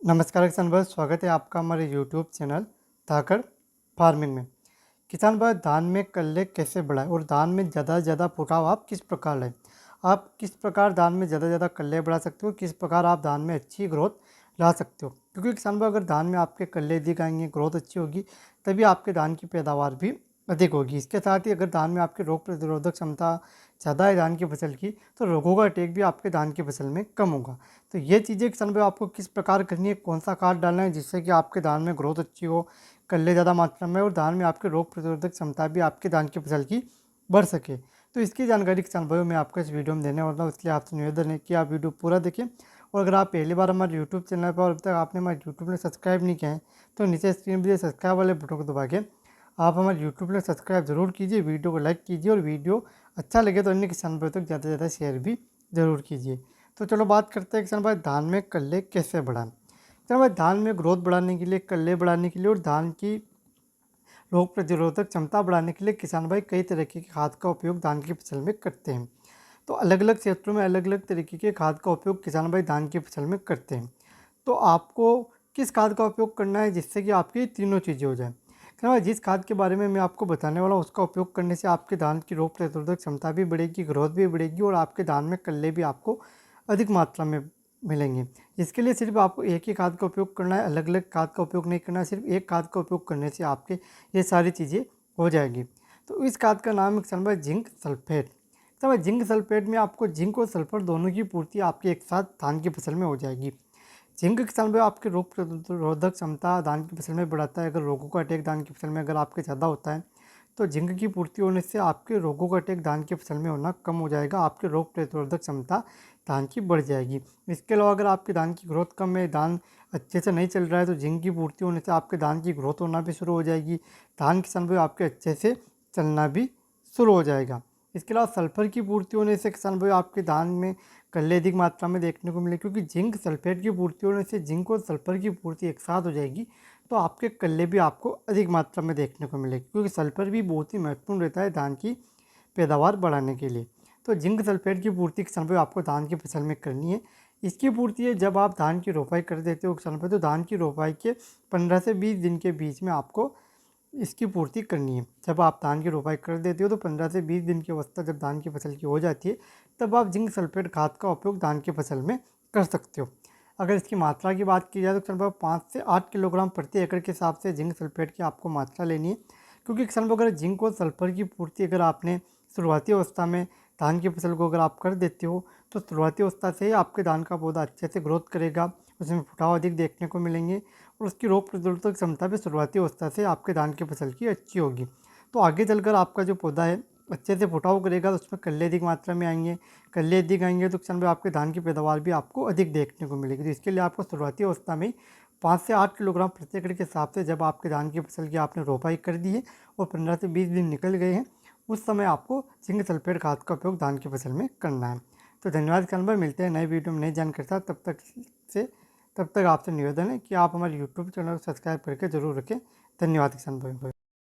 नमस्कार किसान भाई, स्वागत है आपका हमारे यूट्यूब चैनल धाकड़ फार्मिंग में। किसान भाई, धान में कल्ले कैसे बढ़ाएं और धान में ज़्यादा से ज़्यादा फुटाव आप किस प्रकार लाएं। आप किस प्रकार धान में ज़्यादा से ज़्यादा कल्ले बढ़ा सकते हो, किस प्रकार आप धान में अच्छी ग्रोथ ला सकते हो। क्योंकि किसान भाई, अगर धान में आपके कल्ले अधिक आएंगे, ग्रोथ अच्छी होगी, तभी आपके धान की पैदावार भी अधिक होगी। इसके साथ ही अगर धान में आपकी रोग प्रतिरोधक क्षमता ज़्यादा है धान की फसल की, तो रोगों का अटैक भी आपके धान की फसल में कम होगा। तो ये चीज़ें किसान भाई आपको किस प्रकार करनी है, कौन सा खाद डालना है जिससे कि आपके धान में ग्रोथ अच्छी हो, कल्ले ज़्यादा मात्रा में और धान में आपके रोग प्रतिरोधक क्षमता भी आपके धान की फसल की बढ़ सके। तो इसकी जानकारी किसान भाइयों मैं आपको इस वीडियो में देने वाला हूँ, इसलिए आपसे निवेदन है कि आप वीडियो पूरा देखें। और अगर आप पहली बार हमारे यूट्यूब चैनल पर और अब तक आपने हमारे यूट्यूब ने सब्सक्राइब नहीं किया है, तो नीचे स्क्रीन पर सब्सक्राइब वाले बटन को दबा के आप हमारे यूट्यूब ने सब्सक्राइब जरूर कीजिए, वीडियो को लाइक कीजिए और वीडियो अच्छा लगे तो अन्य किसान भाइयों तक ज़्यादा से ज़्यादा शेयर भी ज़रूर कीजिए। तो चलो बात करते हैं किसान भाई, धान में कल्ले कैसे बढ़ाएं। किसान भाई, धान में ग्रोथ बढ़ाने के लिए, कल्ले बढ़ाने के लिए और धान की रोग प्रतिरोधक क्षमता बढ़ाने के लिए किसान भाई कई तरीके की खाद का उपयोग धान की फसल में करते हैं। तो अलग अलग क्षेत्रों में अलग अलग तरीके के खाद का उपयोग किसान भाई धान की फसल में करते हैं। तो आपको किस खाद का उपयोग करना है जिससे कि आपकी तीनों चीज़ें हो जाएं। किसान भाई, जिस खाद के बारे में मैं आपको बताने वाला हूँ उसका उपयोग करने से आपके धान की रोग प्रतिरोधक क्षमता भी बढ़ेगी, ग्रोथ भी बढ़ेगी और आपके धान में कल्ले भी आपको अधिक मात्रा में मिलेंगे। इसके लिए सिर्फ आपको एक ही खाद का उपयोग करना है, अलग अलग खाद का उपयोग नहीं करना है। सिर्फ एक खाद का उपयोग करने से आपके ये सारी चीज़ें हो जाएगी। तो इस खाद का नाम है किसान भाई जिंक सल्फेट। किसान भाई, जिंक सल्फेट में आपको जिंक और सल्फर दोनों की पूर्ति आपकी एक साथ धान की फसल में हो जाएगी। जिंक किसान भाई आपके रोग प्रतिरोधक क्षमता धान की फसल में बढ़ाता है। अगर रोगों का अटैक धान की फसल में अगर आपके ज़्यादा होता है, तो जिंक की पूर्ति होने से आपके रोगों का अटैक धान की फसल में होना कम हो जाएगा, आपके रोग प्रतिरोधक क्षमता धान की बढ़ जाएगी। इसके अलावा अगर आपके धान की ग्रोथ कम है, धान अच्छे से नहीं चल रहा है, तो जिंक की पूर्ति होने से आपके धान की ग्रोथ होना भी शुरू हो जाएगी, धान किसान भाई आपके अच्छे से चलना भी शुरू हो जाएगा। इसके अलावा सल्फर की पूर्ति होने से किसान भाई आपके धान में कल्ले अधिक मात्रा में देखने को मिले, क्योंकि जिंक सल्फेट की पूर्ति होने से जिंक और सल्फर की पूर्ति एक साथ हो जाएगी, तो आपके कल्ले भी आपको अधिक मात्रा में देखने को मिलेगी, क्योंकि सल्फर भी बहुत ही महत्वपूर्ण रहता है धान की पैदावार बढ़ाने के लिए। तो जिंक सल्फेट की पूर्ति किसान भाई आपको धान की फसल में करनी है। इसकी पूर्ति है जब आप धान की रोपाई कर देते हो किसान भाई, तो धान की रोपाई के 15 से 20 दिन के बीच में आपको इसकी पूर्ति करनी है। जब आप धान की रोपाई कर देते हो तो 15 से 20 दिन की अवस्था जब धान की फसल की हो जाती है, तब आप जिंक सल्फेट खाद का उपयोग धान की फसल में कर सकते हो। अगर इसकी मात्रा की बात की जाए तो लगभग 5 से 8 किलोग्राम प्रति एकड़ के हिसाब से जिंक सल्फेट की आपको मात्रा लेनी है। क्योंकि किसान भाई, अगर जिंक और सल्फर की पूर्ति अगर आपने शुरुआती अवस्था में धान की फसल को अगर आप कर देते हो, तो शुरुआती अवस्था से ही आपके धान का पौधा अच्छे से ग्रोथ करेगा, उसमें फुटाव अधिक देखने को मिलेंगे और उसकी रोग प्रतिरोधक क्षमता भी शुरुआती अवस्था से आपके धान की फसल की अच्छी होगी। तो आगे चलकर आपका जो पौधा है अच्छे से फुटाव करेगा, तो उसमें कल्ले अधिक मात्रा में आएंगे, कल्ले अधिक आएंगे तो किसान भाई आपके धान की पैदावार भी आपको अधिक देखने को मिलेगी। तो इसके लिए आपको शुरुआती अवस्था में 5 से 8 किलोग्राम प्रति एकड़ के हिसाब से जब आपके धान की फसल की आपने रोपाई कर दी है और 15 से 20 दिन निकल गए हैं, उस समय आपको जिंक सल्फेट खाद का उपयोग धान की फसल में करना है। तो धन्यवाद किसान भाई, मिलते हैं नए वीडियो में नई जानकारी साथ। तब तक आपसे निवेदन है कि आप हमारे यूट्यूब चैनल को सब्सक्राइब करके जरूर रखें। धन्यवाद किसान भाई।